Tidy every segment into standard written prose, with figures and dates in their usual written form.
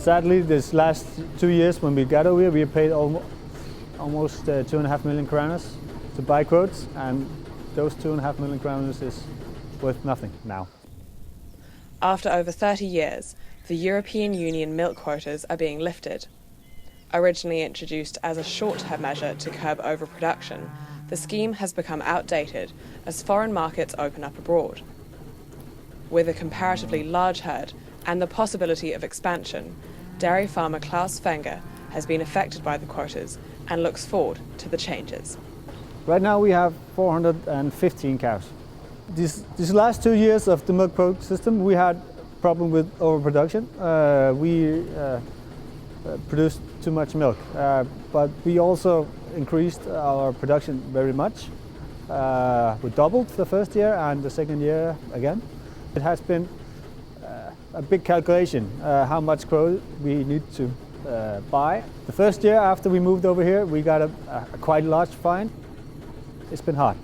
Sadly, this last 2 years when we got over here, we paid almost 2.5 million kronas to buy quotas, and those 2.5 million kronas is worth nothing now. After over 30 years, the European Union milk quotas are being lifted. Originally introduced as a short-term measure to curb overproduction, the scheme has become outdated as foreign markets open up abroad. With a comparatively large herd and the possibility of expansion, dairy farmer Klaus Fenger has been affected by the quotas and looks forward to the changes. Right now we have 415 cows. These last 2 years of the milk quota system, we had a problem with overproduction. We produced too much milk, but we also increased our production very much. We doubled the first year and the second year again. It has been a big calculation how much quota we need to buy. The first year after we moved over here, we got a quite large fine. It's been hard.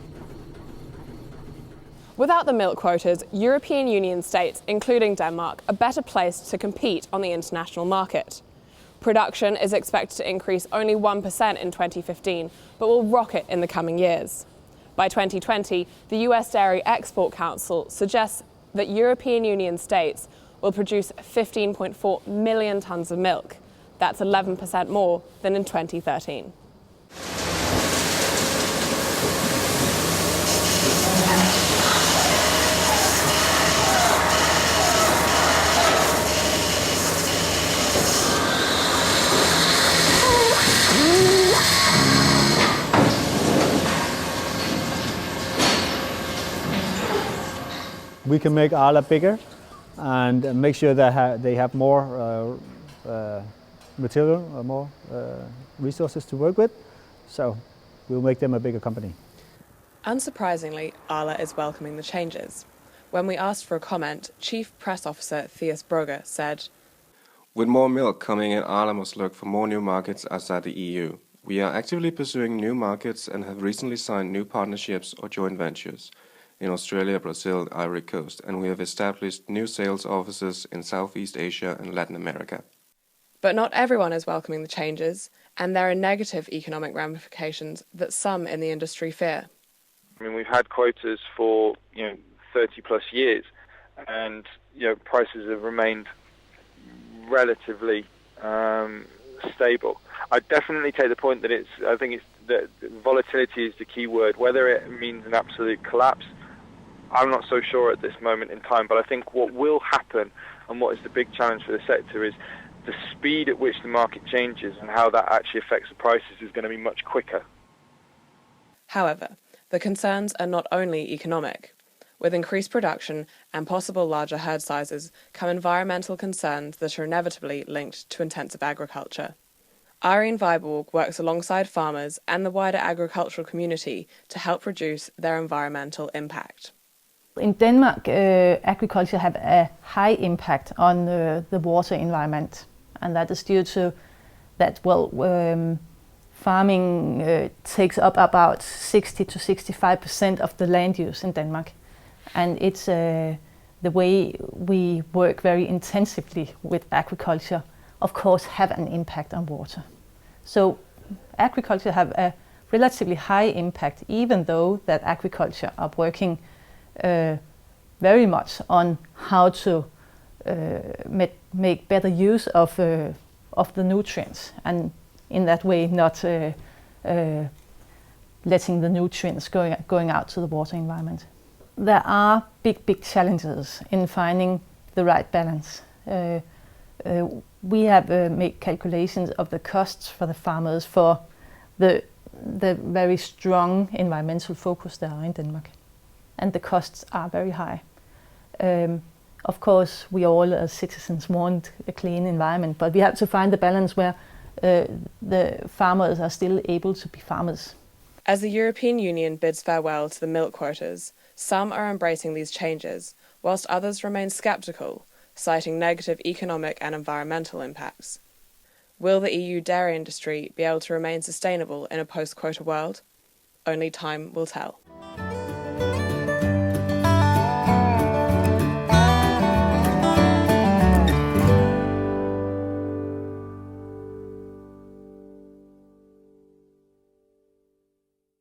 Without the milk quotas, European Union states, including Denmark, are better placed to compete on the international market. Production is expected to increase only 1% in 2015, but will rocket in the coming years. By 2020, the US Dairy Export Council suggests that European Union states will produce 15.4 million tonnes of milk. That's 11% more than in 2013. We can make Arla bigger and make sure that they have more material or more resources to work with. So we'll make them a bigger company. Unsurprisingly, Arla is welcoming the changes. When we asked for a comment, Chief Press Officer Thias Brugger said, "With more milk coming in, Arla must look for more new markets outside the EU. We are actively pursuing new markets and have recently signed new partnerships or joint ventures in Australia, Brazil, Ivory Coast, and we have established new sales offices in Southeast Asia and Latin America." But not everyone is welcoming the changes, and there are negative economic ramifications that some in the industry fear. I mean, we've had quotas for 30 plus years, and prices have remained relatively stable. I definitely take the point that I think that volatility is the key word. Whether it means an absolute collapse, I'm not so sure at this moment in time, but I think what will happen and what is the big challenge for the sector is the speed at which the market changes and how that actually affects the prices is going to be much quicker. However, the concerns are not only economic. With increased production and possible larger herd sizes come environmental concerns that are inevitably linked to intensive agriculture. Irene Viborg works alongside farmers and the wider agricultural community to help reduce their environmental impact. In Denmark, agriculture have a high impact on the water environment, and that is due to that, farming takes up about 60 to 65% of the land use in Denmark. And it's the way we work very intensively with agriculture, of course, have an impact on water. So agriculture have a relatively high impact, even though that agriculture are working very much on how to make better use of the nutrients, and in that way not letting the nutrients going out to the water environment. There are big challenges in finding the right balance. We have made calculations of the costs for the farmers for the very strong environmental focus there are in Denmark. And the costs are very high. Of course, we all as citizens want a clean environment, but we have to find the balance where the farmers are still able to be farmers. As the European Union bids farewell to the milk quotas, some are embracing these changes, whilst others remain sceptical, citing negative economic and environmental impacts. Will the EU dairy industry be able to remain sustainable in a post-quota world? Only time will tell.